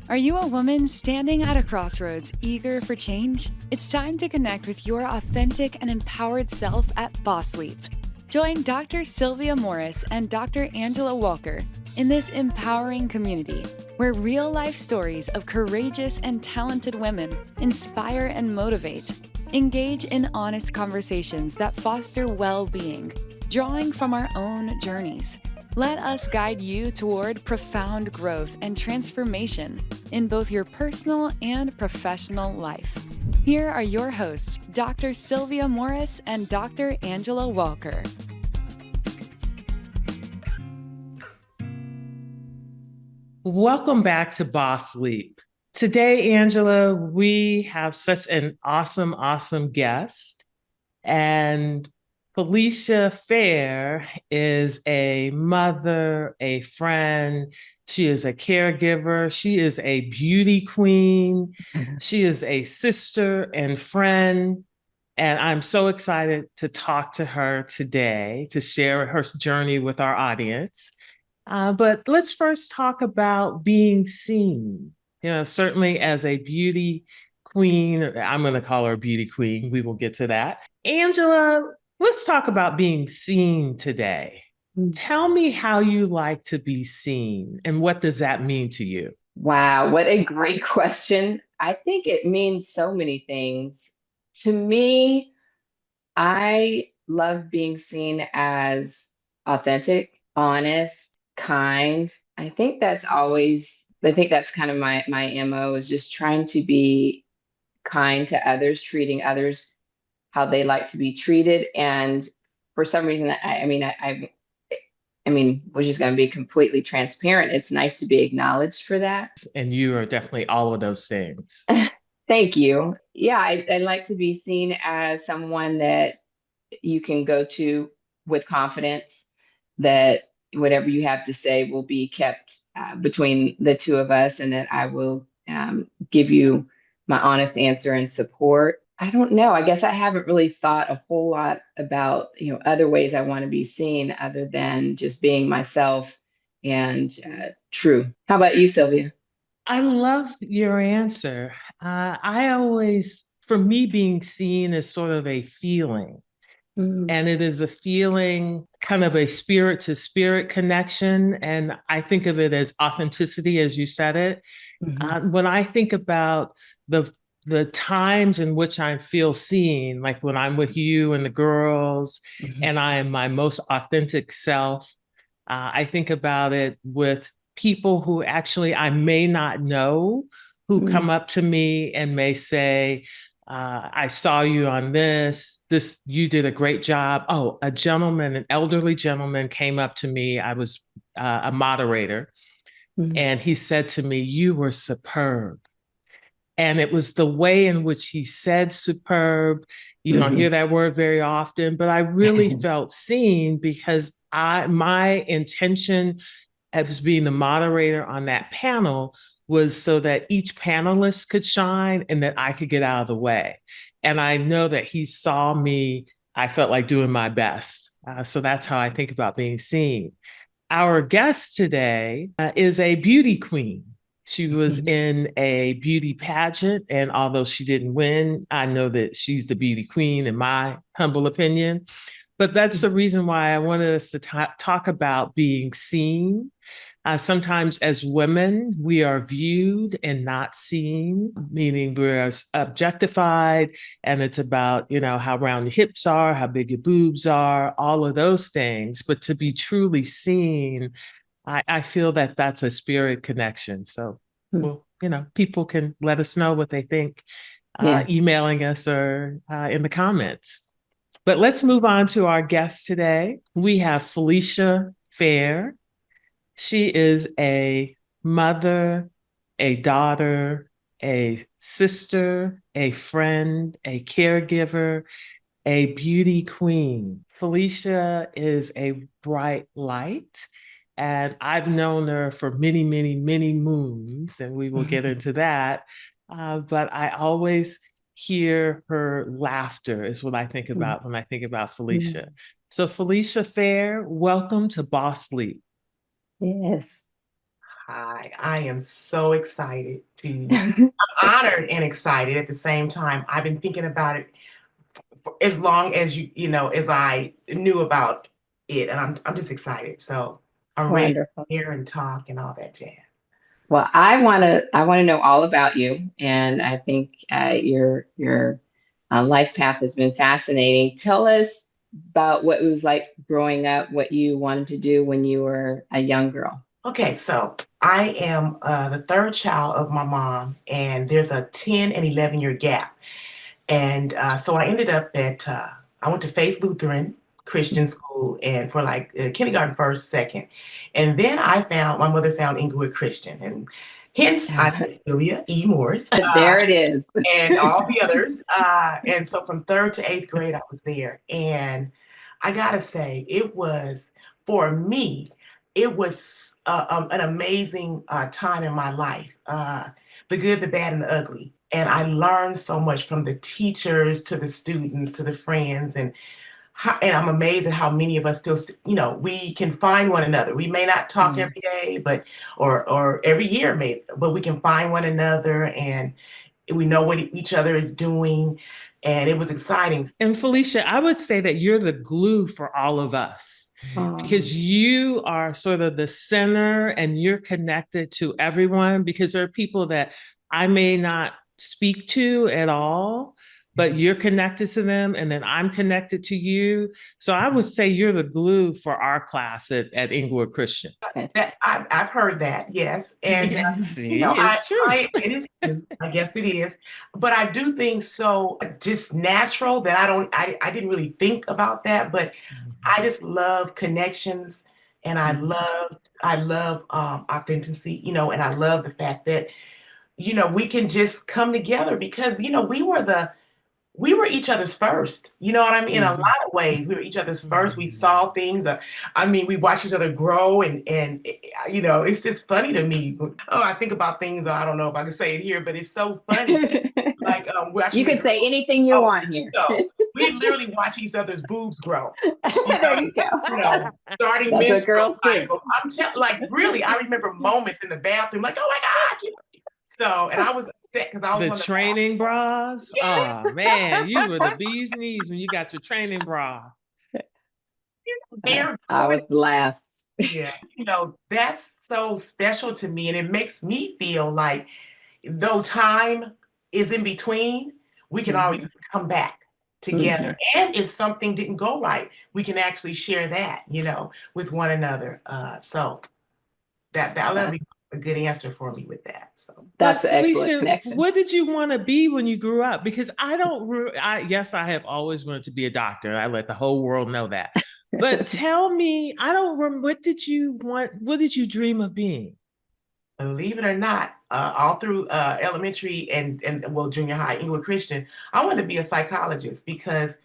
Are you a woman standing at a crossroads, eager for change? It's time to connect with your authentic and empowered self at Boss Leap. Join Dr. Sylvia Morris and Dr. Angela Walker in this empowering community where real-life stories of courageous and talented women inspire and motivate. Engage in honest conversations that foster well-being, drawing from our own journeys. Let us guide you toward profound growth and transformation in both your personal and professional life. Here are your hosts, Dr. Sylvia Morris and Dr. Angela Walker. Welcome back to Boss Leap. Today, Angela, we have such an awesome guest. And Felicia Fair is a mother, a friend. She is a caregiver. She is a beauty queen. She is a sister and friend. And I'm so excited to talk to her today to share her journey with our audience. But let's first talk about being seen. Certainly as a beauty queen, I'm going to call her a beauty queen. We will get to that. Angela, let's talk about being seen today. Tell me how you like to be seen and what does that mean to you? Wow, what a great question. I think it means so many things. To me, I love being seen as authentic, honest, kind. I think that's kind of my MO is just trying to be kind to others, treating others how they like to be treated. And for some reason, we're just going to be completely transparent. It's nice to be acknowledged for that. And you are definitely all of those things. Thank you. Yeah, I like to be seen as someone that you can go to with confidence, that whatever you have to say will be kept between the two of us, and that I will give you my honest answer and support. I don't know. I guess I haven't really thought a whole lot about, other ways I want to be seen other than just being myself and true. How about you, Sylvia? I love your answer. For me, being seen is sort of a feeling. And it is a feeling, kind of a spirit to spirit connection. And I think of it as authenticity, as you said it. When I think about the times in which I feel seen, like when I'm with you and the girls, and I am my most authentic self, I think about it with people who actually I may not know, who come up to me and may say, I saw you on this, you did a great job. Oh, an elderly gentleman came up to me. I was a moderator. And he said to me, "You were superb." And it was the way in which he said superb. You don't hear that word very often, but I really felt seen because my intention as being the moderator on that panel was so that each panelist could shine and that I could get out of the way. And I know that he saw me, I felt like doing my best. So that's how I think about being seen. Our guest today is a beauty queen. She was in a beauty pageant, and although she didn't win, I know that she's the beauty queen in my humble opinion. But that's the reason why I wanted us to talk about being seen. Sometimes as women, we are viewed and not seen, meaning we're objectified, and it's about, how round your hips are, how big your boobs are, all of those things. But to be truly seen, I feel that that's a spirit connection. So, people can let us know what they think, emailing us or in the comments. But let's move on to our guest today. We have Felicia Fair. She is a mother, a daughter, a sister, a friend, a caregiver, a beauty queen. Felicia is a bright light, and I've known her for many moons, and we will get into that. But I always hear her laughter is what I think about when I think about Felicia. So Felicia Fair, welcome to Boss Leap. Yes. Hi, I am so excited I'm honored and excited at the same time. I've been thinking about it for as long as as I knew about it, and I'm just excited. So I'm ready to Wonderful. hear and talk and all that jazz. Well, I want to know all about you, and I think your life path has been fascinating. Tell us about what it was like growing up, what you wanted to do when you were a young girl. Okay, so I am the third child of my mom, and there's a 10 and 11-year gap. And so I ended up I went to Faith Lutheran Christian school and for like kindergarten, first, second. And then my mother found Inglewood Christian. And hence I met Sylvia Morris There it is. and all the others. And so from third to eighth grade, I was there. And I gotta say, for me, it was an amazing time in my life, the good, the bad, and the ugly. And I learned so much from the teachers to the students to the friends. And I'm amazed at how many of us still, we can find one another. We may not talk every day, or every year, maybe, but we can find one another and we know what each other is doing. And it was exciting. And Felicia, I would say that you're the glue for all of us because you are sort of the center and you're connected to everyone, because there are people that I may not speak to at all, but you're connected to them, and then I'm connected to you. So I would say you're the glue for our class at Inglewood Christian. I've heard that, yes. And See, it's true. it is true. I guess it is. But I do things so just natural that I didn't really think about that, but I just love connections, and I love authenticity, and I love the fact that, we can just come together because, we were each other's first. You know what I mean? In a lot of ways, we were each other's first. We saw things. We watched each other grow, and it's just funny to me. Oh, I think about things. I don't know if I can say it here, but it's so funny. Like You can say anything you want here. So we literally watch each other's boobs grow. There you go. Starting That's what menstrual girls do. cycle. Really, I remember moments in the bathroom, like, oh my gosh. So, and I was upset because I was the training bras. Yeah. Oh man, you were the bee's knees when you got your training bra. I was last. Yeah, that's so special to me, and it makes me feel like though time is in between, we can always come back together. And if something didn't go right, we can actually share that, with one another. So that'll be a good answer for me with that. So that's an excellent Felicia, connection. what did you want to be when you grew up? Because yes, I have always wanted to be a doctor. I let the whole world know that. But tell me, I don't remember, what did you want? What did you dream of being? Believe it or not, all through elementary and junior high, Inglewood Christian, I wanted to be a psychologist because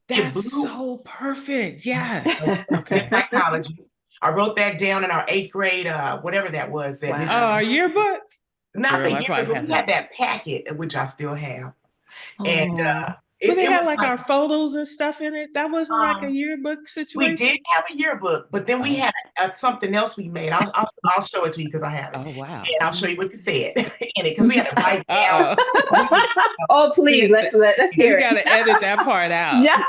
that's so perfect. Yes. Okay. Psychologist. I wrote that down in our 8th grade, whatever that was. Our yearbook? Not the yearbook, but we had that packet, which I still have. And but they had like our photos and stuff in it. That wasn't like a yearbook situation. We did have a yearbook, but then we had something else we made. I'll show it to you because I have it. Oh wow! And I'll show you what you said in it because we had to write down. Oh please, let's hear it. You got to edit that part out. Yeah,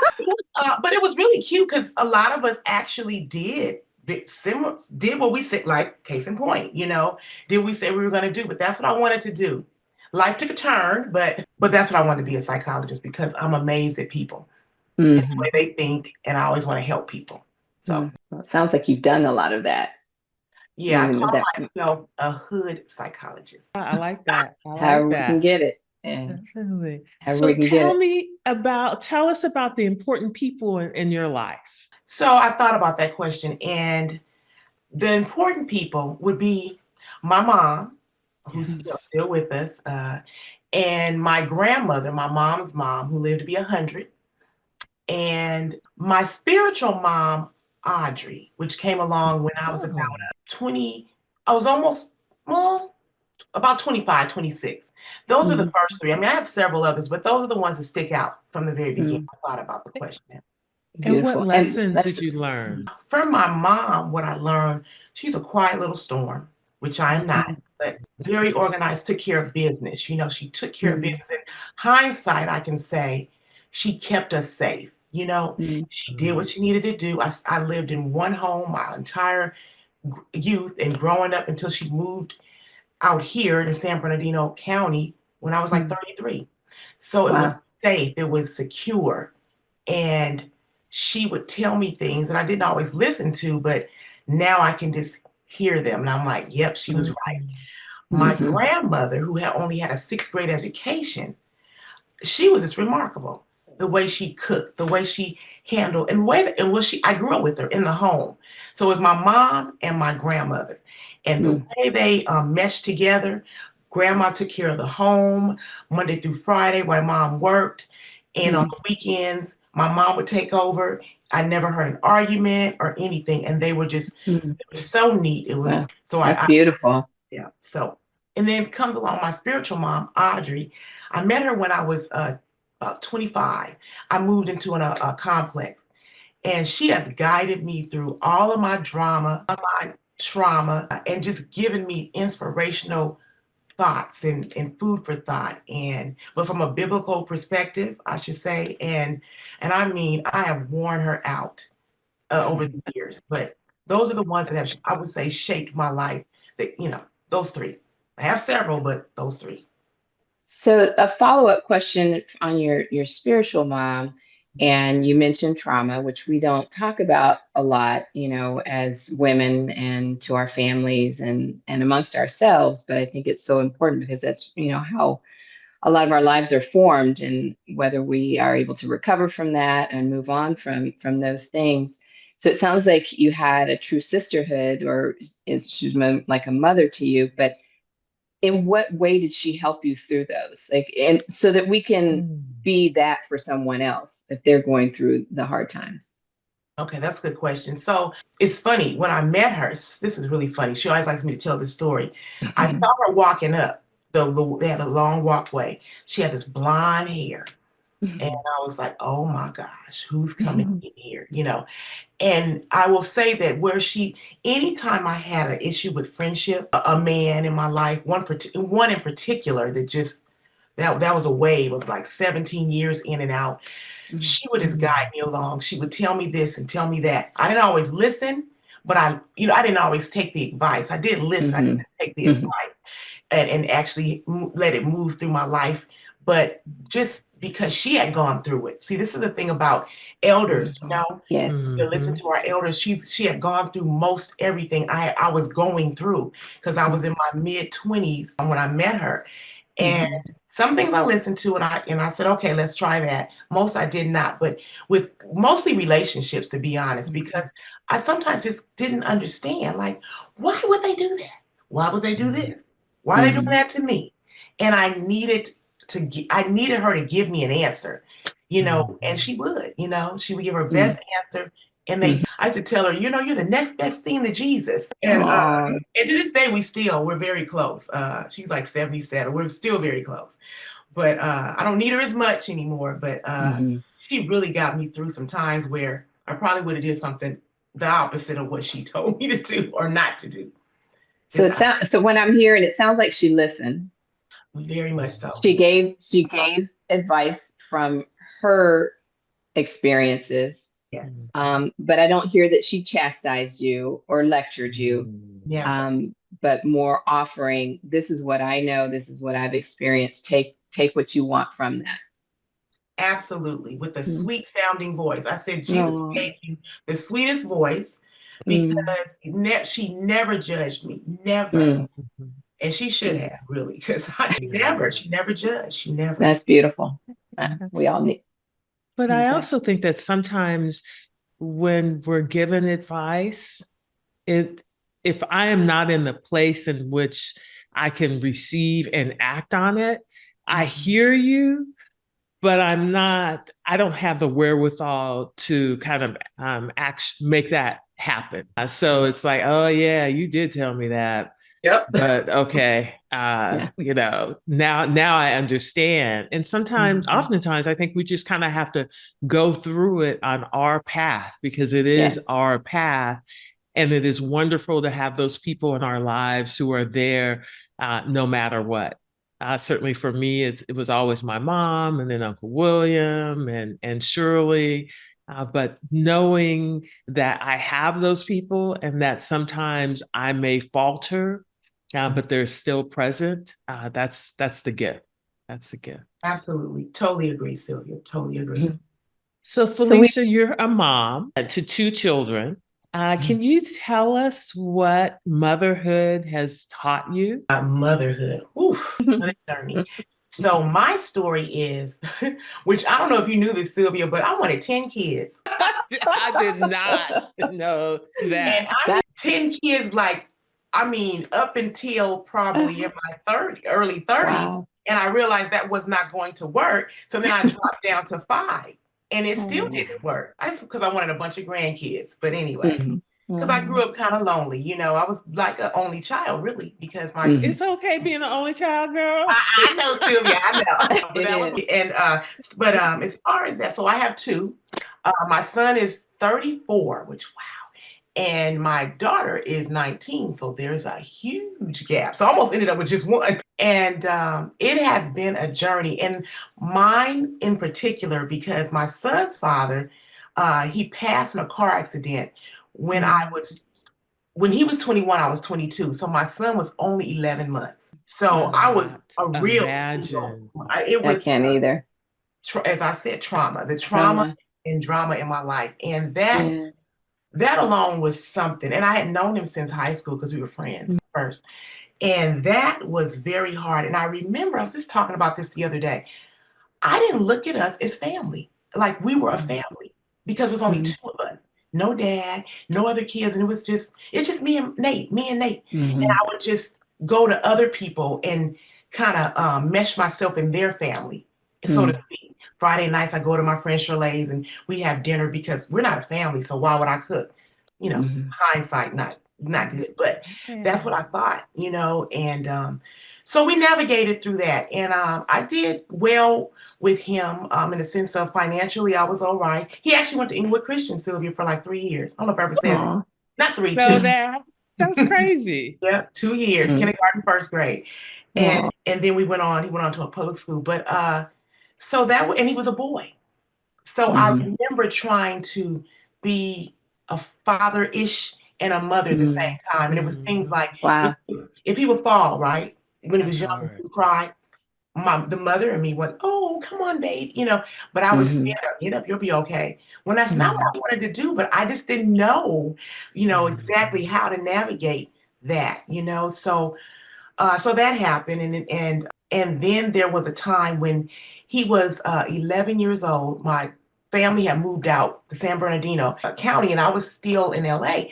but it was really cute because a lot of us actually did what we said. Like case in point, did we say we were going to do? But that's what I wanted to do. Life took a turn, but that's what I wanted to be, a psychologist, because I'm amazed at people and the way they think, and I always want to help people. So well, it sounds like you've done a lot of that. Yeah, I call myself a hood psychologist. I like that. However we can get it. Definitely. So tell us about the important people in your life. So I thought about that question, and the important people would be my mom, who's still with us, and my grandmother, my mom's mom, who lived to be 100, and my spiritual mom, Audrey, which came along when I was about 20. I was almost, about 25, 26. Those are the first three. I have several others, but those are the ones that stick out from the very beginning. I thought about the question. And what lessons did you learn? From my mom, what I learned, she's a quiet little storm. which I'm not, but very organized, took care of business. You know, she took care of business. In hindsight, I can say she kept us safe. You know, she did what she needed to do. I lived in one home my entire youth and growing up until she moved out here in San Bernardino County when I was like 33. So it was safe, it was secure. And she would tell me things that I didn't always listen to, but now I can just hear them. And I'm like, yep, she was right. My grandmother, who had only had a sixth grade education, she was just remarkable. The way she cooked, the way she handled, and I grew up with her in the home. So it was my mom and my grandmother. And the way they meshed together, grandma took care of the home Monday through Friday while mom worked. And on the weekends, my mom would take over. I never heard an argument or anything. And they were just they were so neat. It was that's beautiful. Yeah. So, and then comes along my spiritual mom, Audrey. I met her when I was about 25. I moved into a complex, and she has guided me through all of my drama, my trauma, and just given me inspirational thoughts and food for thought. But from a biblical perspective, I should say, and I mean, I have worn her out over the years, but those are the ones that have, I would say, shaped my life. That, you know, those three. I have several, but those three. So a follow-up question on your spiritual mom, and you mentioned trauma, which we don't talk about a lot, you know, as women and to our families and amongst ourselves. But I think it's so important because that's, you know, how a lot of our lives are formed, and whether we are able to recover from that and move on from those things. So it sounds like you had a true sisterhood, or she was like a mother to you, but in what way did she help you through those? Like, and so that we can be that for someone else if they're going through the hard times. Okay, that's a good question. So it's funny, when I met her, this is really funny. She always likes me to tell this story. I saw her walking up. They had a long walkway. She had this blonde hair. And I was like, oh my gosh, who's coming in here? You know, and I will say that anytime I had an issue with friendship, a man in my life, one in particular that just, that was a wave of like 17 years in and out. She would just guide me along. She would tell me this and tell me that. I didn't always listen, but I didn't always take the advice. I did listen. I didn't take the advice and actually let it move through my life. But just because she had gone through it. See, this is the thing about elders, you know? Yes. To listen to our elders. She had gone through most everything I was going through, because I was in my mid-20s when I met her. And some things I listened to, and I said, okay, let's try that. Most I did not, but with mostly relationships, to be honest, because I sometimes just didn't understand, like, why would they do that? Why would they do this? Why are they doing that to me? And I needed her to give me an answer, you know, and she would, you know, she would give her best answer. And I used to tell her, you know, you're the next best thing to Jesus. And to this day, we're very close. She's like 77. We're still very close. But I don't need her as much anymore. But she really got me through some times where I probably would have did something the opposite of what she told me to do or not to do. So so when I'm hearing, it sounds like she listened. Very much so. She gave advice from her experiences. Yes. But I don't hear that she chastised you or lectured you. Yeah. But more offering, this is what I know, this is what I've experienced. Take what you want from that. Absolutely. With the sweet sounding voice. I said, Jesus gave you the sweetest voice, because she never judged me. Never. And she should have, really, because she never judged. She never. That's beautiful. We all need. But I also think that sometimes when we're given advice, if I am not in the place in which I can receive and act on it, I hear you, but I don't have the wherewithal to kind of make that happen. So it's like, oh yeah, you did tell me that. Yep. But okay, you know, now I understand. And oftentimes, I think we just kind of have to go through it on our path, because it is our path. And it is wonderful to have those people in our lives who are there no matter what. Certainly for me, it was always my mom, and then Uncle William and Shirley. But knowing that I have those people and that sometimes I may falter, but they're still present, that's the gift. That's the gift. Absolutely. Totally agree, Sylvia. Totally agree. So Felicia, you're a mom to 2 children. Can you tell us what motherhood has taught you? Motherhood. Oof, what a journey. So my story is, which I don't know if you knew this, Sylvia, but I wanted 10 kids. I did not know And that. I had 10 kids, up until probably in my early 30s. Wow. And I realized that was not going to work. So then I dropped down to 5. And it still didn't work. Because I wanted a bunch of grandkids. But anyway, because I grew up kind of lonely. I was like an only child, really, because my It's okay being an only child, girl. I know, Sylvia, I know. But that was as far as that, so I have 2. My son is 34, which wow. And my daughter is 19, so there's a huge gap. So I almost ended up with just 1. And it has been a journey, and mine in particular, because my son's father, he passed in a car accident when he was 21, I was 22. So my son was only 11 months. So I was a real single. It I was, can't either. as I said, the trauma and drama in my life. And that alone was something. And I had known him since high school because we were friends first. And that was very hard. And I remember, I was just talking about this the other day. I didn't look at us as family. Like we were a family because it was only 2 of us. No dad, no other kids. And it's just me and Nate. And I would just go to other people and kind of mesh myself in their family, so to speak. Friday nights, I go to my friend Shirley's and we have dinner because we're not a family. So why would I cook? Hindsight, not good, but that's what I thought, and so we navigated through that. And I did well with him in the sense of financially, I was all right. He actually went to Inglewood Christian, Sylvia, for like 3 years. I don't know if I ever said that. Not 3, 2. So that's crazy. Yeah, 2 years, kindergarten, first grade. And then he went on to a public school. But and he was a boy. So I remember trying to be a father-ish and a mother at the same time. And it was things like, if he would fall, right? When he was young, he would cry. The mother and me went, oh, come on, babe, but I was get up, you'll be okay. When that's not what I wanted to do, but I just didn't know, exactly how to navigate that, so that happened. And then there was a time when he was 11 years old. My family had moved out to San Bernardino County, and I was still in LA.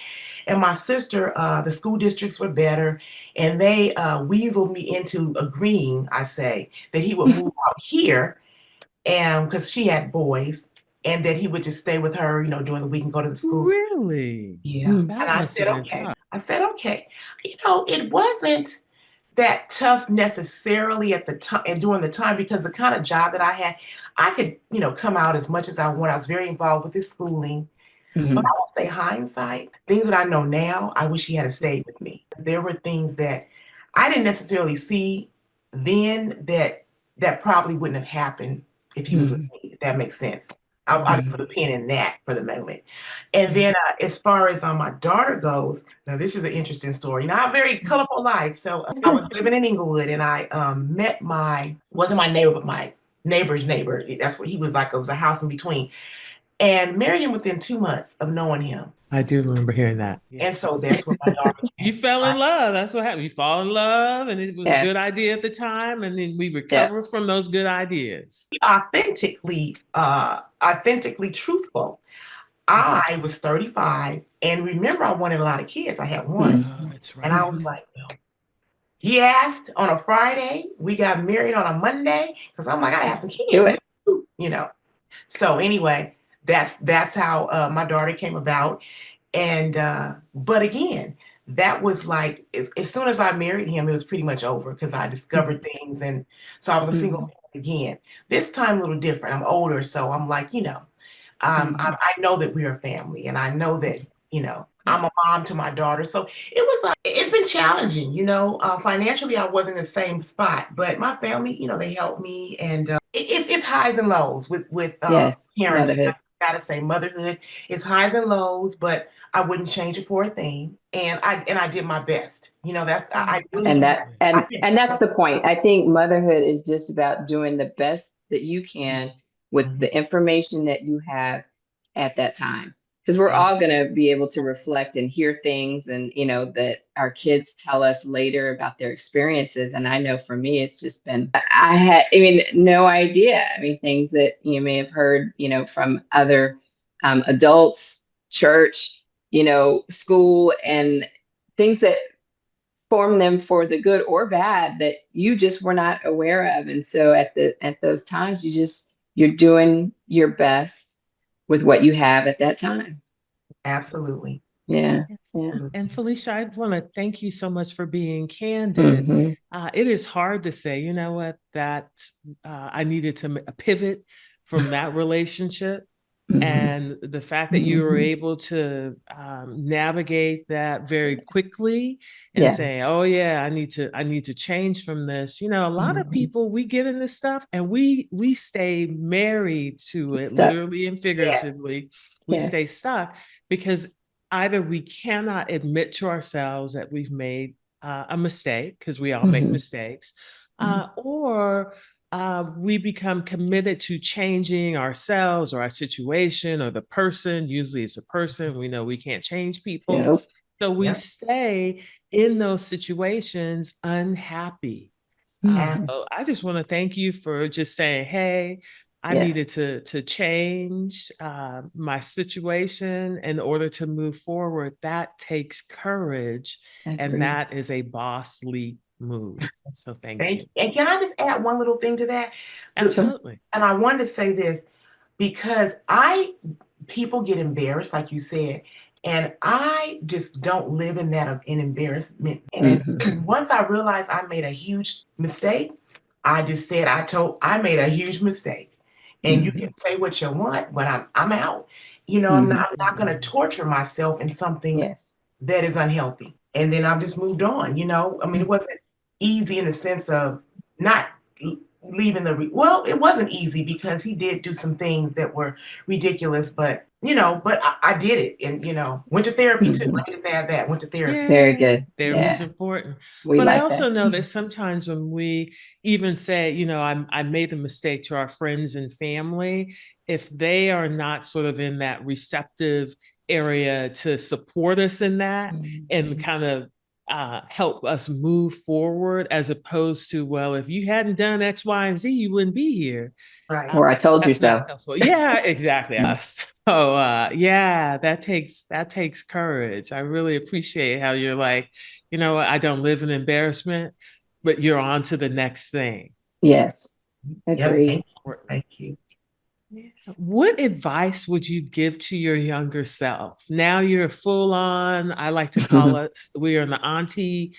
And my sister, the school districts were better, and they weaseled me into agreeing, I say, that he would move out here, and because she had boys, and that he would just stay with her, during the week and go to the school. Really? Yeah. And I said, okay. It wasn't that tough necessarily at the time and during the time, because the kind of job that I had, I could, come out as much as I want. I was very involved with his schooling. But I will say hindsight, things that I know now, I wish he had stayed with me. There were things that I didn't necessarily see then that probably wouldn't have happened if he was with me, if that makes sense. I'll just put a pin in that for the moment. And then as far as my daughter goes, now this is an interesting story. I have a very colorful life. So I was living in Inglewood, and I met wasn't my neighbor, but my neighbor's neighbor. That's what he was like. It was a house in between. And married him within 2 months of knowing him. I do remember hearing that. Yeah. And so that's where my daughter came. You fell in love. That's what happened. You fall in love, and it was a good idea at the time, and then we recover from those good ideas. Authentically truthful. I was 35, and remember, I wanted a lot of kids. I had 1. Oh, that's right. And I was like, well, he asked on a Friday. We got married on a Monday, because I'm like, I gotta have some kids. So anyway, that's how my daughter came about. And but again, that was like as soon as I married him, it was pretty much over, because I discovered things, and so I was a single man again. This time a little different. I'm older, so I'm like, I know that we are family, and I know that I'm a mom to my daughter. So it's been challenging, financially, I wasn't in the same spot, but my family, they helped me. And it's highs and lows with Yes, parenting. motherhood. I gotta say motherhood is highs and lows, but I wouldn't change it for a thing. And I did my best. I really, And I did. that's the point. I think motherhood is just about doing the best that you can with the information that you have at that time. Because we're all going to be able to reflect and hear things and, that our kids tell us later about their experiences. And I know for me, it's just been, no idea. Things that you may have heard, from other adults, church, school, and things that form them for the good or bad that you just were not aware of. And so at those times, you're doing your best with what you have at that time. Absolutely. Yeah. And Felicia, I want to thank you so much for being candid. It is hard to say, you know what, that I needed to pivot from that relationship. And the fact that you were able to navigate that very quickly and say, oh yeah, I need to change from this. A lot of people, we get in this stuff and we stay married to it, literally and figuratively. We stay stuck because either we cannot admit to ourselves that we've made a mistake, because we all make mistakes, or we become committed to changing ourselves or our situation or the person. Usually it's a person. We know we can't change people. So we stay in those situations unhappy. So I just want to thank you for just saying, hey, I needed to change my situation in order to move forward. That takes courage. And that is a boss lead move. So thank you. And can I just add one little thing to that? Absolutely. And I wanted to say this because people get embarrassed, like you said, and I just don't live in that in embarrassment. And once I realized I made a huge mistake, I just said, I made a huge mistake. And you can say what you want, but I'm out. I'm not going to torture myself in something that is unhealthy. And then I've just moved on. It wasn't easy in the sense of not leaving it wasn't easy because he did do some things that were ridiculous, but I did it, and went to therapy too. Let me just add that, went to therapy. Yeah, very good. Therapy is important. We But like I also that. know that sometimes when we even say, I made a mistake to our friends and family, if they are not sort of in that receptive area to support us in that and kind of help us move forward, as opposed to, well, if you hadn't done X, Y, and Z, you wouldn't be here. Right. Or I told you so. Yeah, exactly. So that takes courage. I really appreciate how you're like, I don't live in embarrassment, but you're on to the next thing. Yes. Agreed. Thank you. What advice would you give to your younger self? Now you're full on, I like to call us, we are in the auntie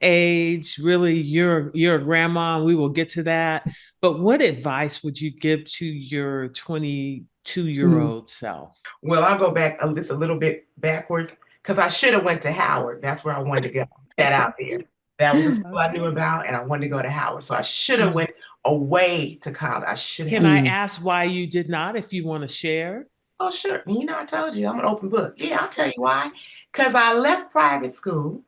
age. Really, you're a grandma. We will get to that. But what advice would you give to your 22-year-old self? Well, I'll go back just a little bit backwards because I should have went to Howard. That's where I wanted to go. That out there. That was a school I knew about, and I wanted to go to Howard. So I should have went away to college. I should have. Can I ask why you did not, if you want to share? Oh, sure. I told you I'm an open book. Yeah, I'll tell you why. Because I left private school.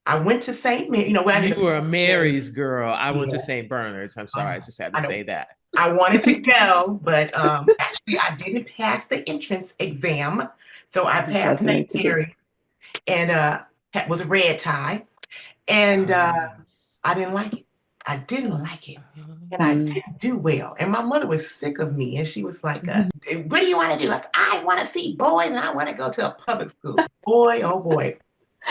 I went to St. Mary. You were a Mary's girl. I went to St. Bernard's. I'm sorry. I just had to say that. I wanted to go, but actually I didn't pass the entrance exam. So I passed St. Mary and was a red tie. And I didn't like it. I didn't like it. And I didn't do well. And my mother was sick of me. And she was like, what do you want to do? I said, I want to see boys and I want to go to a public school. Boy, oh boy.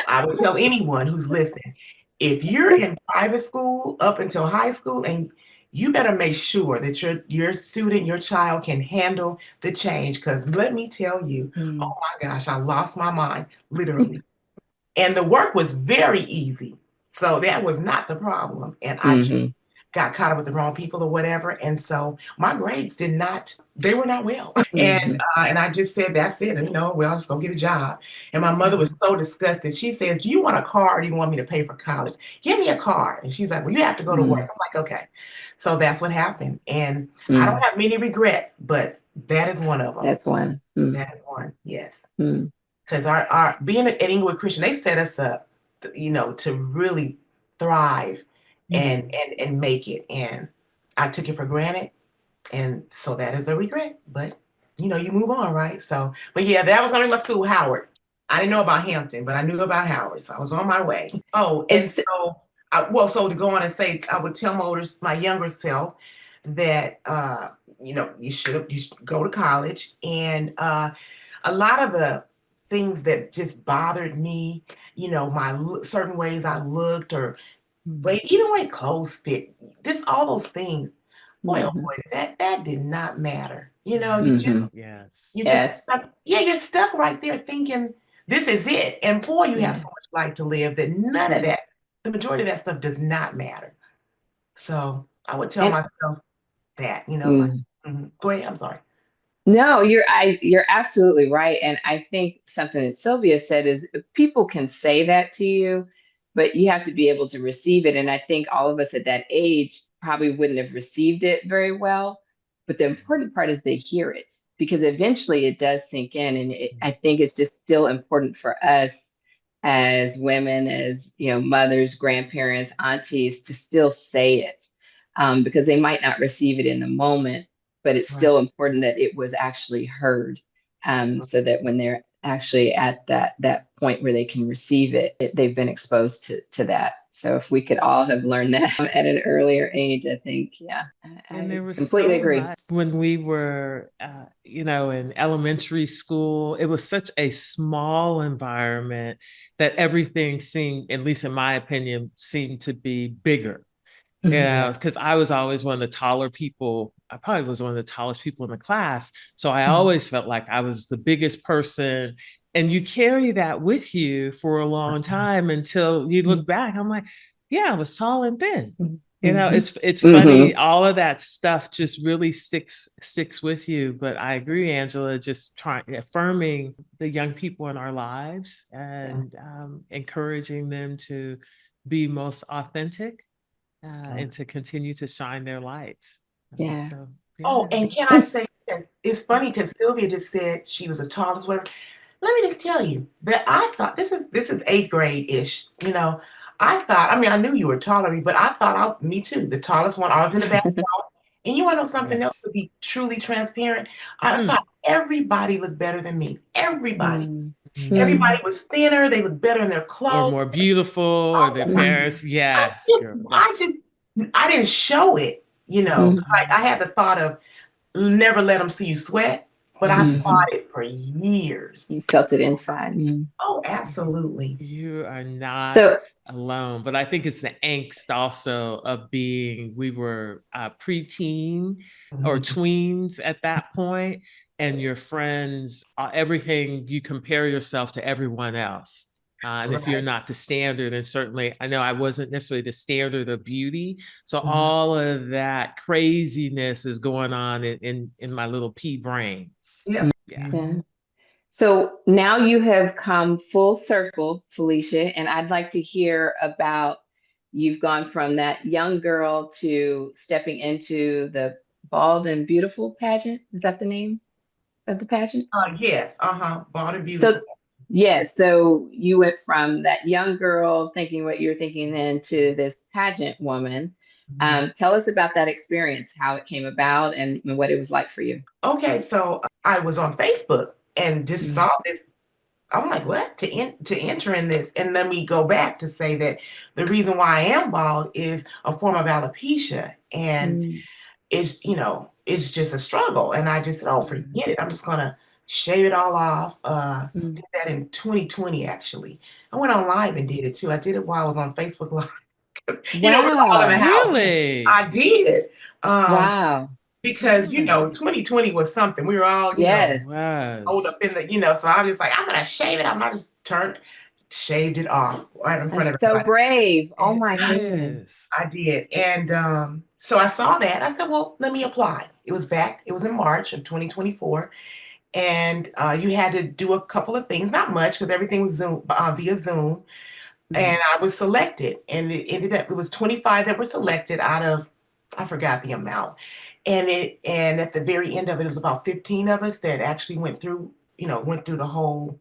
I would tell anyone who's listening, if you're in private school up until high school, and you better make sure that your student, your child can handle the change. Because let me tell you, oh my gosh, I lost my mind, literally. And the work was very easy. So that was not the problem. And got caught up with the wrong people or whatever. And so my grades they were not well. And I just said, that's it. And, well, I'll just go get a job. And my mother was so disgusted. She says, do you want a car or do you want me to pay for college? Give me a car. And she's like, well, you have to go to work. I'm like, okay. So that's what happened. And I don't have many regrets, but that is one of them. That's one. That is one. Yes. Because our being at Inglewood Christian, they set us up, to really thrive and make it. And I took it for granted. And so that is a regret, but you move on, right? So, but yeah, that was only my school, Howard. I didn't know about Hampton, but I knew about Howard. So I was on my way. Oh, and so, so to go on and say, I would tell my younger self that, you should go to college. And a lot of the things that just bothered me, certain ways I looked or even way clothes fit, all those things. Boy, oh boy, that did not matter. You just stuck. Yeah, you're stuck right there thinking this is it. And boy, you have so much life to live that none of that, the majority of that stuff does not matter. So I would tell myself that, Go ahead, I'm sorry. No, you're absolutely right. And I think something that Sylvia said is people can say that to you, but you have to be able to receive it. And I think all of us at that age probably wouldn't have received it very well. But the important part is they hear it, because eventually it does sink in. And I think it's just still important for us as women, as mothers, grandparents, aunties, to still say it, because they might not receive it in the moment, but it's still important that it was actually heard, so that when they're actually at that point where they can receive it, they've been exposed to that. So if we could all have learned that at an earlier age, I think, And there I was completely agree. When we were, in elementary school, it was such a small environment that everything seemed, at least in my opinion, seemed to be bigger. Because I was always one of the taller people. I probably was one of the tallest people in the class. So I always felt like I was the biggest person. And you carry that with you for a long time until you look back. I'm like, yeah, I was tall and thin. It's funny. All of that stuff just really sticks with you. But I agree, Angela, just affirming the young people in our lives and encouraging them to be most authentic. And to continue to shine their lights. So, Oh, and can I say this? It's funny because Sylvia just said she was the tallest, whatever. Let me just tell you that I thought this is 8th grade-ish. I thought, I knew you were taller, but I thought me too, the tallest one. I was in the back. And you want to know something else to be truly transparent? I thought everybody looked better than me. Everybody. Everybody was thinner. They looked better in their clothes. Or more beautiful, or their parents. Yes. I didn't show it, I had the thought of never let them see you sweat, but I fought it for years. You felt it inside. Oh, absolutely. You are not alone, but I think it's the angst also of we were preteen or tweens at that point, and your friends, everything, you compare yourself to everyone else. And if you're not the standard, and certainly I know I wasn't necessarily the standard of beauty. So all of that craziness is going on in my little pea brain. Yeah. So now you have come full circle, Felicia, and I'd like to hear about, you've gone from that young girl to stepping into the Bald and Beautiful pageant. Is that the name of the pageant? Yes. Bald and Beautiful. So you went from that young girl thinking what you're thinking then to this pageant woman. Tell us about that experience, how it came about and what it was like for you. Okay, so I was on Facebook and just saw this. I'm like, what? To enter in this. And let me go back to say that the reason why I am bald is a form of alopecia. And it's, it's just a struggle. And I just said, oh, forget it. I'm just going to shave it all off. Did that in 2020, actually. I went on live and did it too. I did it while I was on Facebook Live. We're all in the house. Really? I did. Wow. Because, 2020 was something. We were all, hold up in the, so I was just like, I'm going to shave it. I'm not just shaved it off right in front of That's so everybody. brave. Oh It my goodness. is. I did. And so I saw that. I said, well, let me apply. It was in March of 2024. And you had to do a couple of things, not much, because everything was Zoom via Zoom. And I was selected, and it was 25 that were selected out of, I forgot the amount. And at the very end of it, it was about 15 of us that actually went through the whole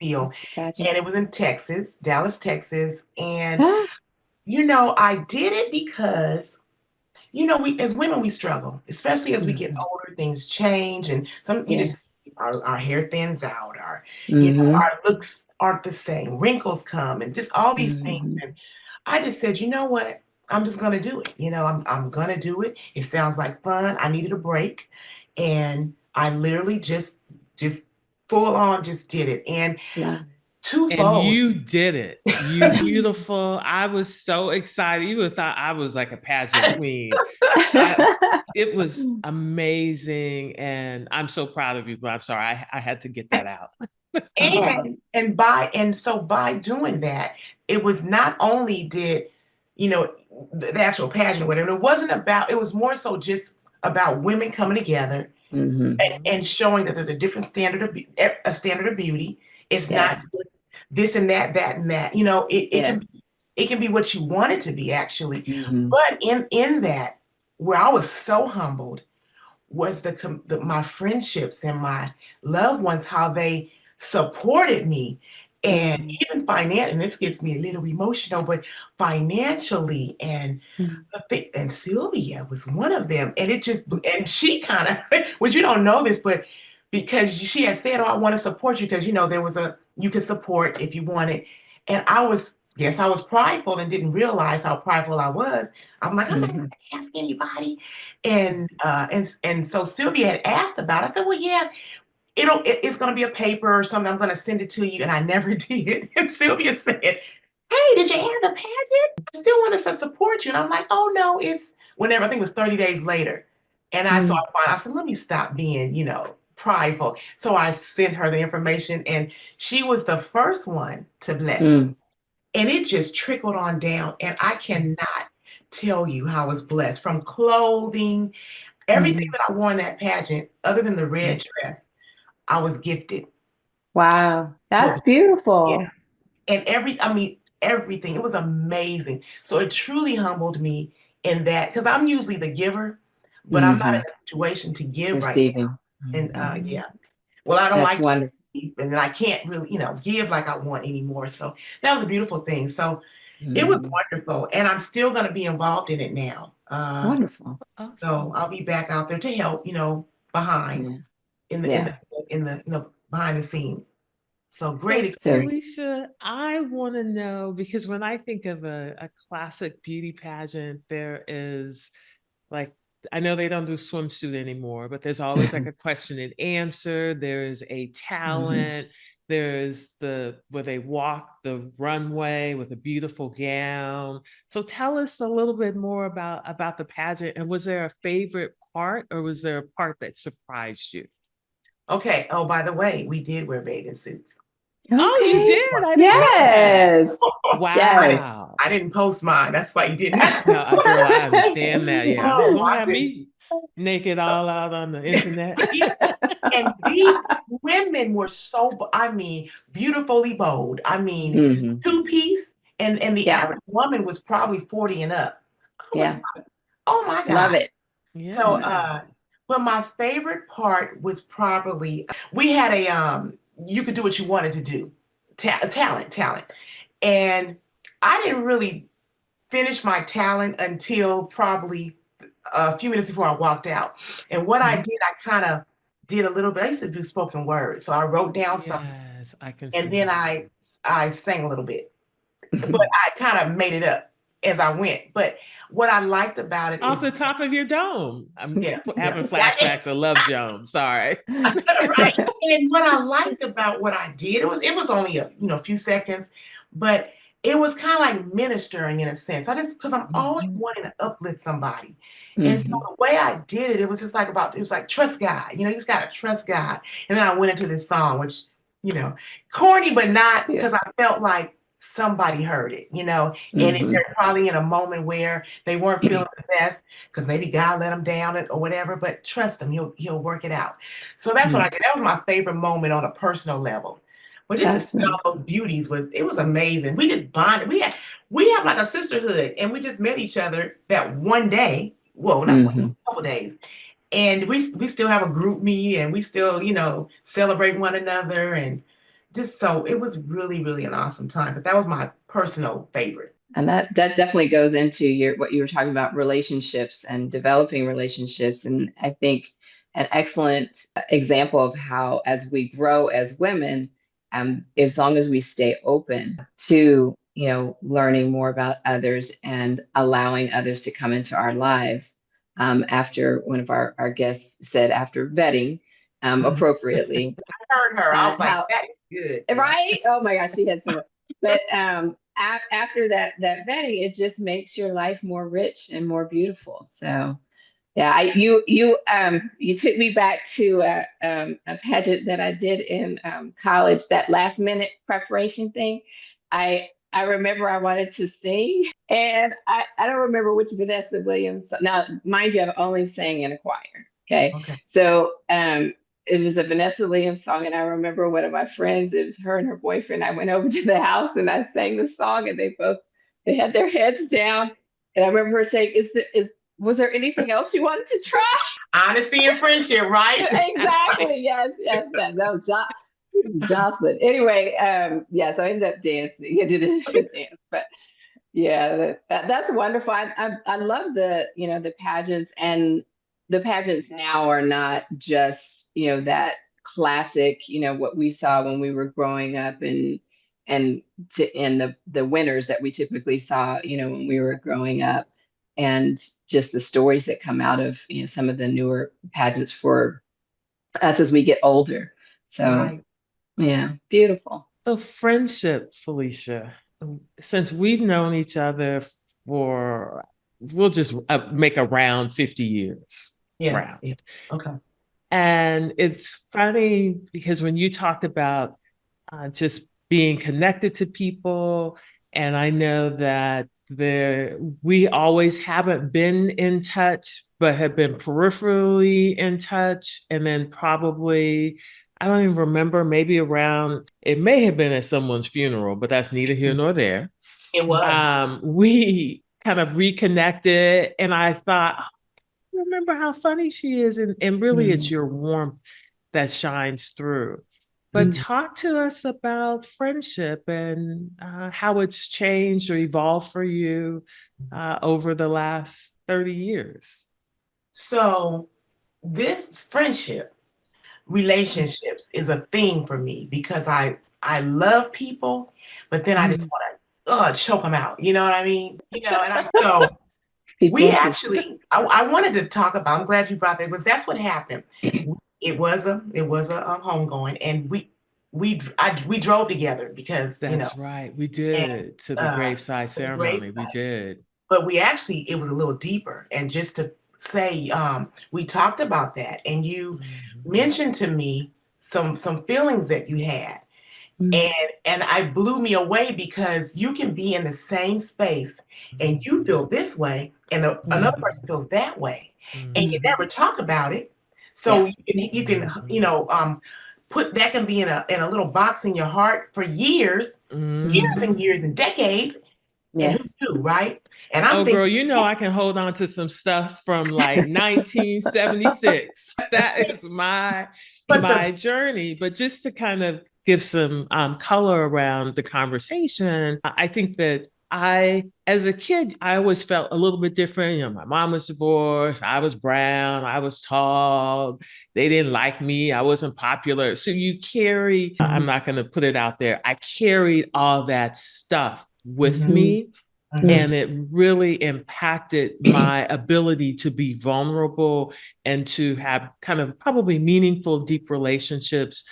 deal. Pageant. And it was in Texas, Dallas, Texas. And Ah, I did it because we as women we struggle, especially as we get older, things change, and yes. our hair thins out, Mm-hmm. our looks aren't the same, wrinkles come, and just all these things. Mm-hmm. And I just said, you know what? I'm just gonna do it. I'm gonna do it. It sounds like fun. I needed a break, and I literally just full on just did it. And Love And twofold. you did it. You beautiful. I was so excited. You would have thought I was like a pageant queen. It was amazing. And I'm so proud of you, but I'm sorry. I had to get that out. So by doing that, it was not only did the actual pageant or whatever, it was more so just about women coming together and showing that there's a different a standard of beauty. It's not Yes. this and that and that. Yes. It can be what you want it to be, actually. Mm-hmm. But in that, where I was so humbled was my friendships and my loved ones, how they supported me. And even financially, and this gets me a little emotional, but financially, and and Sylvia was one of them. And and she kind of, which you don't know this, but because she had said, oh, I want to support you, because you could support if you wanted. And yes, I was prideful and didn't realize how prideful I was. I'm like, I'm not going to ask anybody. And so Sylvia had asked about it. I said, well, yeah, it's going to be a paper or something. I'm going to send it to you. And I never did. And Sylvia said, hey, did you have the pageant? I still want to support you. And I'm like, oh no, it's whenever, I think it was 30 days later. And I said, let me stop being, prideful. So I sent her the information, and she was the first one to bless. And it just trickled on down. And I cannot tell you how I was blessed, from clothing, everything that I wore in that pageant, other than the red dress, I was gifted. Wow. That's beautiful. Yeah. And everything. It was amazing. So it truly humbled me in that, because I'm usually the giver, but I'm not in a situation to give Receiving. right now. And yeah. Well, I don't That's like wonderful. and then I can't really, give like I want anymore. So that was a beautiful thing. So it was wonderful. And I'm still going to be involved in it now. Wonderful. So I'll be back out there to help, behind in the behind the scenes. So great experience. Felicia, I want to know, because when I think of a classic beauty pageant, there is like, I know they don't do swimsuit anymore, but there's always like a question and answer. There's a talent. There's where they walk the runway with a beautiful gown. So tell us a little bit more about the pageant. And was there a favorite part, or was there a part that surprised you? Okay. Oh, by the way, we did wear bathing suits. Okay. Oh, you did? I didn't Yes. know that. Wow. Yes. I didn't post mine. That's why you didn't. No, girl, I understand that. Yeah. Oh, Don't have me naked all out on the internet. And these women were beautifully bold. Two-piece, and the average woman was probably 40 and up. I was like, oh my God. Love it. Yeah. So, but my favorite part was probably, we had you could do what you wanted to do. Talent. And I didn't really finish my talent until probably a few minutes before I walked out. And what I did, I kind of did a little bit. I used to do spoken word. So I wrote down something. Yes, I can And see then that. I sang a little bit. But I kind of made it up as I went. But what I liked about it Off is the top of your dome. I'm having yeah. flashbacks of Love Jones. Sorry. Right. And what I liked about what I did, it was only a few seconds, but it was kind of like ministering in a sense. Because I'm always wanting to uplift somebody. And so the way I did it, it was like trust God. You just gotta trust God. And then I went into this song, which you know, corny, but not, Yeah. because I felt like somebody heard it, and if they're probably in a moment where they weren't feeling the best because maybe God let them down or whatever, but trust him, he'll work it out. So that's what I did. That was my favorite moment on a personal level. But just to That's see nice. all those beauties was amazing. We just bonded. We have like a sisterhood, and we just met each other that one day. Well, not one, a couple days. And we still have a group meet, and we still, celebrate one another, and just so it was really, really an awesome time. But that was my personal favorite. And that definitely goes into what you were talking about, relationships and developing relationships. And I think an excellent example of how, as we grow as women, as long as we stay open to, learning more about others and allowing others to come into our lives, after one of our guests said, after vetting appropriately. I heard her. I was like, How, that is good. right? Oh my gosh, she had so much. But after that vetting, it just makes your life more rich and more beautiful. So yeah, you took me back to a pageant that I did in college. That last minute preparation thing. I remember I wanted to sing, and I don't remember which Vanessa Williams. Now, mind you, I've only sang in a choir. Okay. So it was a Vanessa Williams song, and I remember one of my friends, it was her and her boyfriend. I went over to the house and I sang the song, and they had their heads down. And I remember her saying, was there anything else you wanted to try? Honesty and friendship, right? Exactly. Yes. That was Jocelyn. Anyway, so I ended up dancing. I didn't dance, but yeah, that's wonderful. I love the pageants, and the pageants now are not just, that classic, what we saw when we were growing up, and the winners that we typically saw, when we were growing up, and just the stories that come out of, some of the newer pageants for us as we get older. So yeah, beautiful. So friendship, Felicia, since we've known each other for, we'll just make around 50 years. Yeah. Okay. And it's funny because when you talked about just being connected to people, and I know that we always haven't been in touch, but have been peripherally in touch. And then probably, I don't even remember, maybe around, it may have been at someone's funeral, but that's neither here nor there. It was. We kind of reconnected, and I thought, remember how funny she is. And really, it's your warmth that shines through. But talk to us about friendship and how it's changed or evolved for you over the last 30 years. So this friendship, relationships is a thing for me because I love people, but then I just want to choke them out. You know what I mean? So we actually, I wanted to talk about, I'm glad you brought that, because that's what happened. It was a homegoing, and we drove together because that's right, we did, to the graveside ceremony. We did, but it was a little deeper. And just to say, we talked about that, and you mentioned to me some feelings that you had, and I blew me away, because you can be in the same space and you feel this way, and another person feels that way, and you never talk about it. So you can put that, can be in a little box in your heart for years, years and years and decades. And who knew, right? And I'm thinking, girl, I can hold on to some stuff from like 1976. That is my journey. But just to kind of give some color around the conversation, I think that as a kid, I always felt a little bit different. My mom was divorced. I was brown. I was tall. They didn't like me. I wasn't popular. So you carry, I'm not going to put it out there, I carried all that stuff with me. And it really impacted my ability to be vulnerable and to have kind of probably meaningful, deep relationships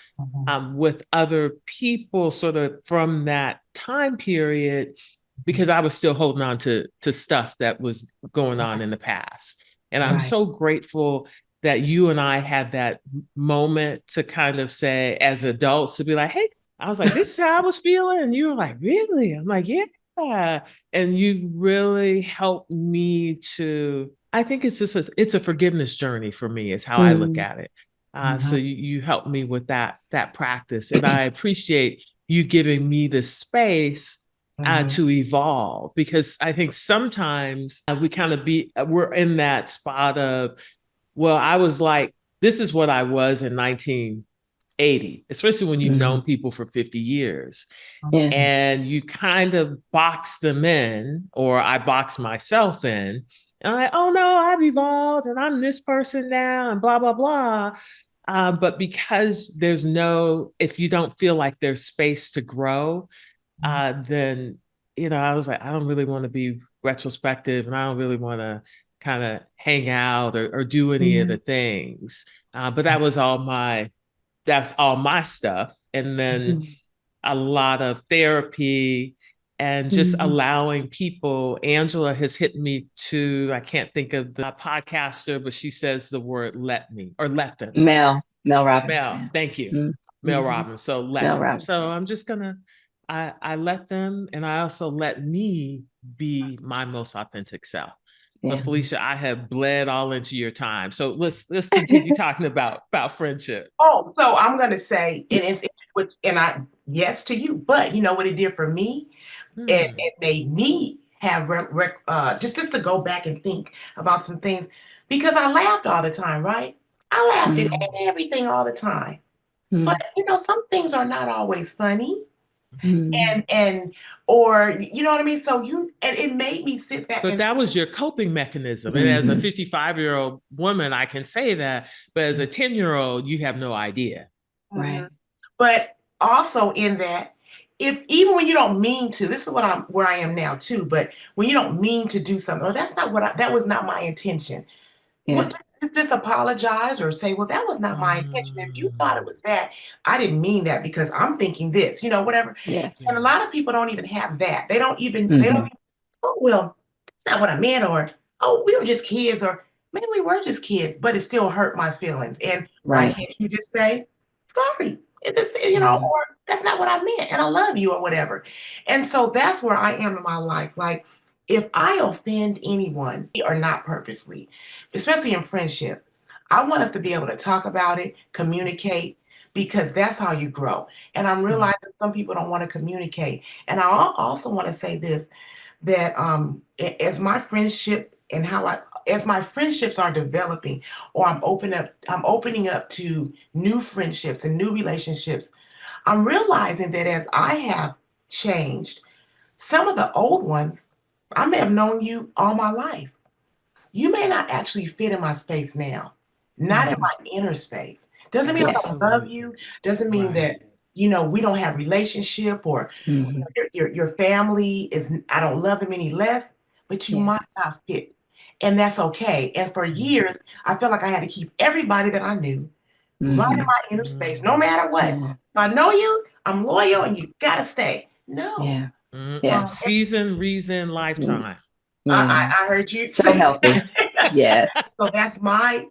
with other people sort of from that time period, because I was still holding on to stuff that was going on in the past. And I'm so grateful that you and I had that moment to kind of say, as adults, to be like, hey, I was like, this is how I was feeling. And you were like, really? I'm like, yeah. And you really helped me to, I think it's just it's a forgiveness journey for me, is how I look at it. So you helped me with that practice. And I appreciate you giving me the space to evolve, because I think sometimes we kind of we're in that spot of, well, I was like, this is what I was in 1980, especially when you've known people for 50 years. Yeah. And you kind of box them in, or I box myself in. And I'm like, oh no, I've evolved and I'm this person now and blah, blah, blah. But because if you don't feel like there's space to grow, then, I was like, I don't really want to be retrospective, and I don't really want to kind of hang out or do any of the things. But that's all my stuff. And then a lot of therapy and just allowing people. Angela has hit me to, I can't think of the podcaster, but she says the word let them. Mel Robbins. Mel, thank you. Mel Robbins. So Mel Robbins. So I'm just gonna, I let them, and I also let me be my most authentic self. But Felicia, I have bled all into your time. So let's continue talking about friendship. Oh, so I'm gonna say, yes to you, but you know what it did for me? It made me have just to go back and think about some things, because I laughed all the time, right? I laughed at everything all the time. But some things are not always funny. Or you know what I mean? So and it made me sit back. But that was your coping mechanism. And as a 55-year-old woman, I can say that. But as a 10-year-old, you have no idea. Right. But also in that, even when you don't mean to, this is where I am now too. But when you don't mean to do something, or that was not my intention. Yeah. Just apologize or say, well, that was not my intention. If you thought it was that, I didn't mean that because I'm thinking this, whatever. Yes. And a lot of people don't even have that. They don't even, oh, well, it's not what I meant, or, oh, we were just kids, or maybe we were just kids, but it still hurt my feelings. And why can't you just say, sorry, it's just, or that's not what I meant, and I love you, or whatever. And so that's where I am in my life. Like, if I offend anyone, or not purposely, especially in friendship, I want us to be able to talk about it, communicate, because that's how you grow. And I'm realizing some people don't want to communicate. And I also want to say this, that as my friendship as my friendships are developing, or I'm opening up to new friendships and new relationships, I'm realizing that as I have changed, some of the old ones, I may have known you all my life. You may not actually fit in my space now, not in my inner space. Doesn't mean I don't love you. Doesn't mean that, we don't have relationship, or your family I don't love them any less, but you might not fit. And that's okay. And for years, I felt like I had to keep everybody that I knew right in my inner space, no matter what. If I know you, I'm loyal, and you gotta stay. No. Season, reason, lifetime. I heard you so say healthy. Yes. So that's my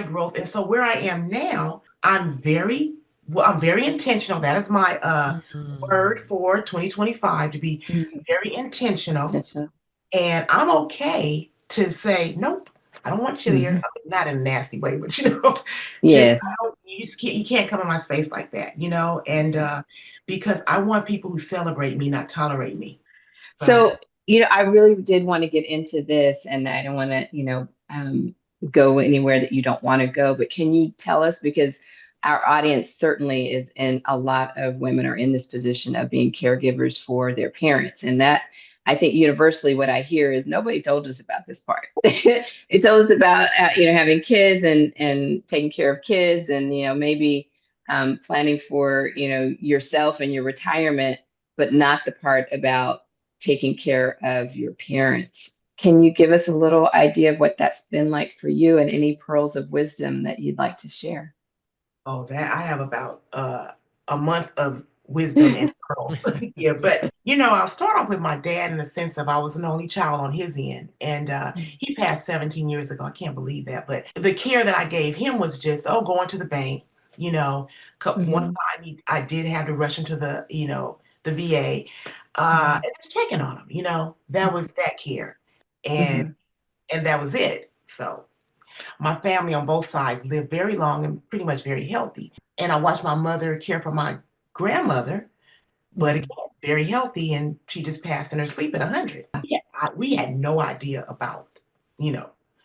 growth. And so where I am now, I'm very intentional. That is my word for 2025, to be very intentional. And I'm okay to say, nope, I don't want you there. Not in a nasty way, but yes. You can't come in my space like that, and because I want people who celebrate me, not tolerate me. So, I really did want to get into this, and I don't want to, go anywhere that you don't want to go, but can you tell us, because our audience certainly is, and a lot of women are in this position of being caregivers for their parents. And that, I think universally what I hear is nobody told us about this part. It told us about, having kids and taking care of kids, and, maybe planning for, yourself and your retirement, but not the part about taking care of your parents. Can you give us a little idea of what that's been like for you, and any pearls of wisdom that you'd like to share? Oh, that I have about a month of wisdom and pearls. Yeah, but I'll start off with my dad in the sense of I was an only child on his end, and he passed 17 years ago. I can't believe that, but the care that I gave him was just going to the bank. One time I did have to rush him to the VA, and just checking on him. That was that care, and that was it. So my family on both sides lived very long and pretty much very healthy. And I watched my mother care for my grandmother, but again, very healthy, and she just passed in her sleep at 100. Yeah, we had no idea about,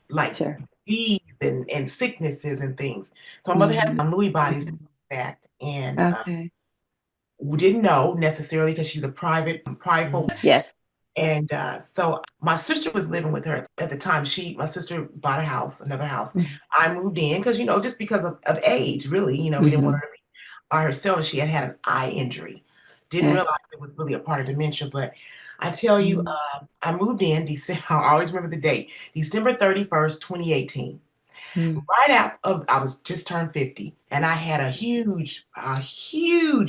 like disease and sicknesses and things. So my mother had Lewy bodies, in fact, and we didn't know necessarily because she's a prideful. Yes. And so my sister was living with her at the time. My sister bought another house. I moved in because, just because of age, really, we didn't want her to be by herself. She had an eye injury. Didn't realize it was really a part of dementia, but I tell you, I moved in December. I always remember the date, December 31st, 2018. Right after I was just turned 50, and I had a huge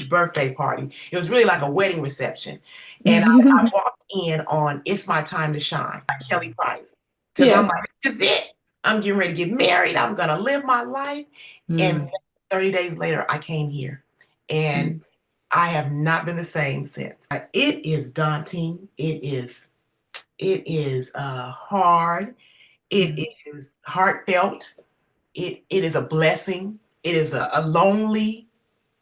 birthday party. It was really like a wedding reception. And I walked in on It's My Time to Shine by Kelly Price. Because I'm like, this is it. I'm getting ready to get married. I'm going to live my life. And 30 days later, I came here. And I have not been the same since. It is daunting. It is hard. It is heartfelt. It is a blessing. It is a lonely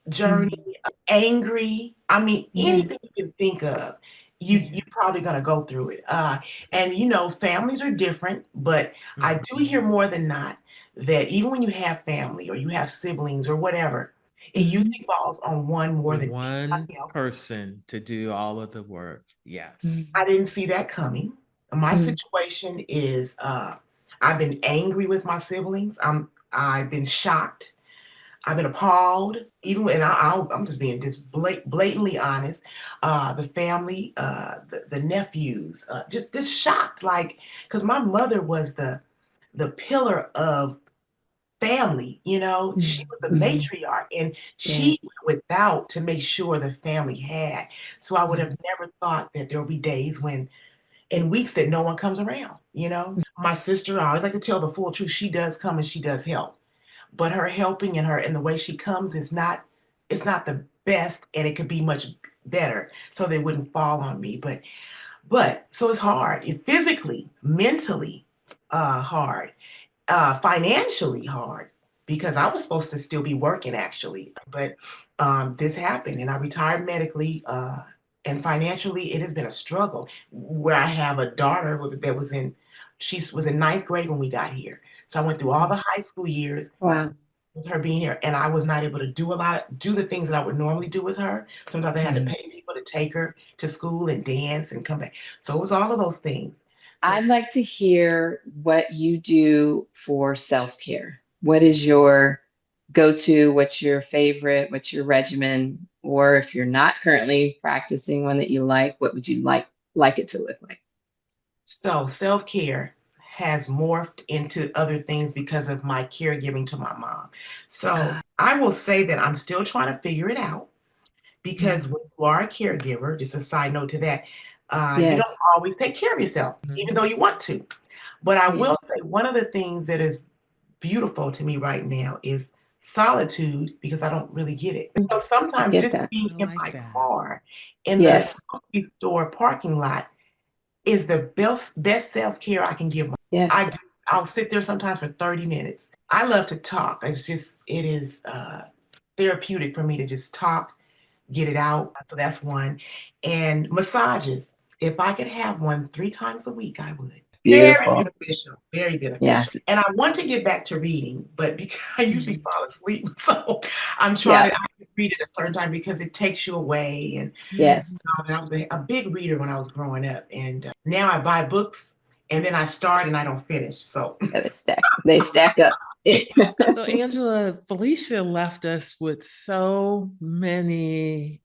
journey, angry. I mean, anything you can think of, you're probably going to go through it. And families are different, but I do hear more than not that even when you have family or you have siblings or whatever, it usually falls on one more than one anybody else. person to do all of the work. Yes. I didn't see that coming. My situation is I've been angry with my siblings. I've been shocked. I've been appalled. Even when I'm just being blatantly honest. The family, the nephews, just shocked. Like, because my mother was the pillar of family. She was the matriarch, and she went without to make sure the family had. So I would have never thought that there would be days in weeks that no one comes around. My sister, I always like to tell the full truth. She does come and she does help, but her helping and the way she comes is not, it's not the best, and it could be much better, so they wouldn't fall on me. But so it's hard. It's physically, mentally hard, financially hard, because I was supposed to still be working actually, but this happened and I retired medically. And financially, it has been a struggle. Where I have a daughter she was in ninth grade when we got here. So I went through all the high school years with her being here, and I was not able to do the things that I would normally do with her. Sometimes I had to pay people to take her to school and dance and come back. So it was all of those things. So, I'd like to hear what you do for self-care. What is your go-to? What's your favorite? What's your regimen? Or if you're not currently practicing one that you like, what would you like it to look like? So self-care has morphed into other things because of my caregiving to my mom. So I will say that I'm still trying to figure it out, because when you are a caregiver, just a side note to that, you don't always take care of yourself, even though you want to. But I will say one of the things that is beautiful to me right now is solitude, because I don't really get it. So sometimes just being in my car in the grocery store parking lot is the best self-care I can give. I'll sit there sometimes for 30 minutes. I love to talk. It is therapeutic for me to just talk, get it out. So that's one. And massages. If I could have one 3 times a week, I would. Beautiful. Very beneficial. Very beneficial. Yeah. And I want to get back to reading, but because I usually fall asleep, so I'm trying to read at a certain time because it takes you away. And I was a big reader when I was growing up, and now I buy books and then I start and I don't finish. So they stack up. So Angela, Felicia left us with so many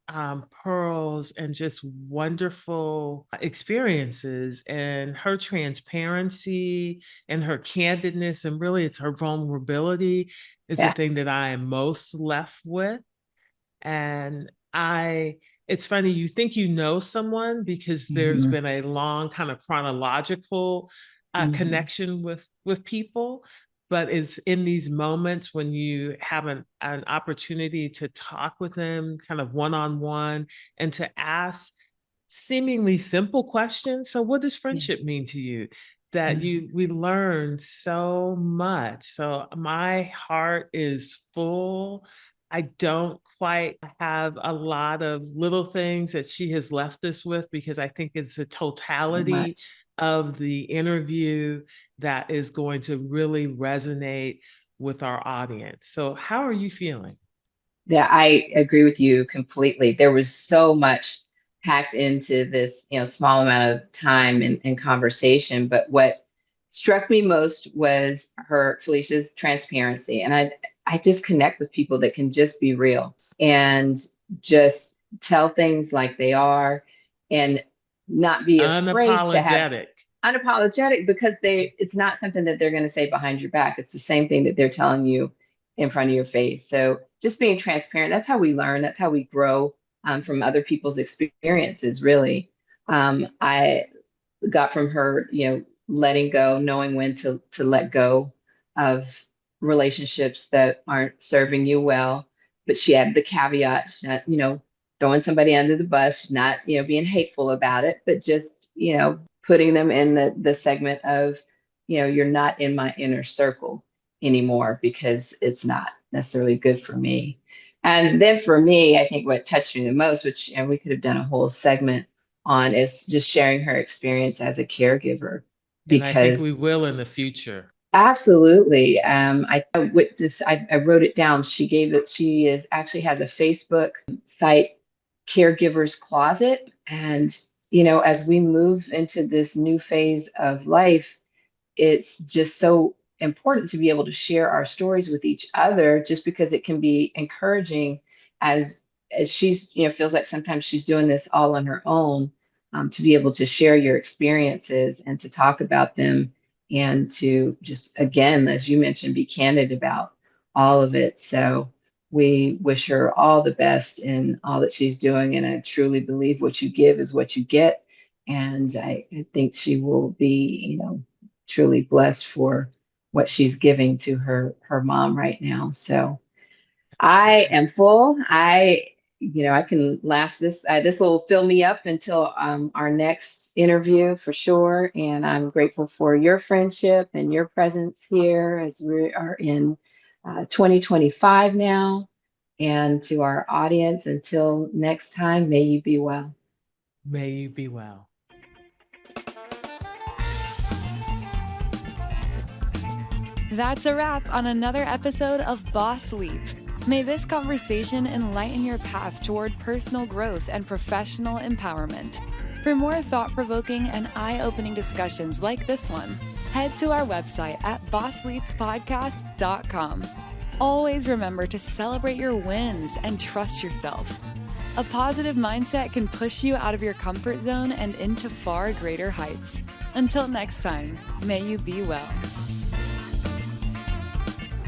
pearls and just wonderful experiences, and her transparency and her candidness, and really it's her vulnerability is the thing that I am most left with. And It's funny, you think you know someone because there's been a long kind of chronological connection with people, but it's in these moments when you have an opportunity to talk with them kind of one-on-one and to ask seemingly simple questions. So what does friendship mean to you? That we learn so much. So my heart is full. I don't quite have a lot of little things that she has left us with, because I think it's the totality of the interview that is going to really resonate with our audience. So how are you feeling? Yeah, I agree with you completely. There was so much packed into this, small amount of time and conversation. But what struck me most was Felicia's transparency. And I just connect with people that can just be real and just tell things like they are and not be afraid to have unapologetic, because it's not something that they're going to say behind your back. It's the same thing that they're telling you in front of your face. So just being transparent, that's how we learn. That's how we grow from other people's experiences, really. I got from her, letting go, knowing when to let go of relationships that aren't serving you well. But she added the caveat, she's not, throwing somebody under the bus, she's not, being hateful about it, but just, putting them in the segment of, you're not in my inner circle anymore, because it's not necessarily good for me. And then for me, I think what touched me the most, which we could have done a whole segment on, is just sharing her experience as a caregiver. And I think we will in the future. Absolutely. I wrote it down. She actually has a Facebook site, Caregiver's Closet. And, as we move into this new phase of life, it's just so important to be able to share our stories with each other, just because it can be encouraging as she's, feels like sometimes she's doing this all on her own, to be able to share your experiences and to talk about them, and to just, again, as you mentioned, be candid about all of it. So we wish her all the best in all that she's doing. And I truly believe what you give is what you get. And I think she will be, truly blessed for what she's giving to her mom right now. So I am full. I can last this. This will fill me up until our next interview for sure. And I'm grateful for your friendship and your presence here as we are in 2025 now. And to our audience, until next time, may you be well. May you be well. That's a wrap on another episode of Boss Leap. May this conversation enlighten your path toward personal growth and professional empowerment. For more thought-provoking and eye-opening discussions like this one, head to our website at bossleappodcast.com. Always remember to celebrate your wins and trust yourself. A positive mindset can push you out of your comfort zone and into far greater heights. Until next time, may you be well.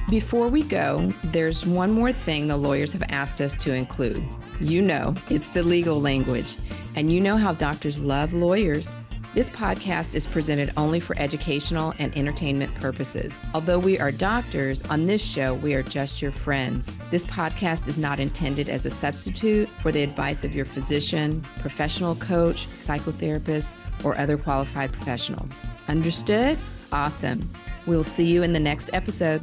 Before we go, there's one more thing the lawyers have asked us to include. It's the legal language, and you know how doctors love lawyers. This podcast is presented only for educational and entertainment purposes. Although we are doctors, on this show, we are just your friends. This podcast is not intended as a substitute for the advice of your physician, professional coach, psychotherapist, or other qualified professionals. Understood? Awesome. We'll see you in the next episode.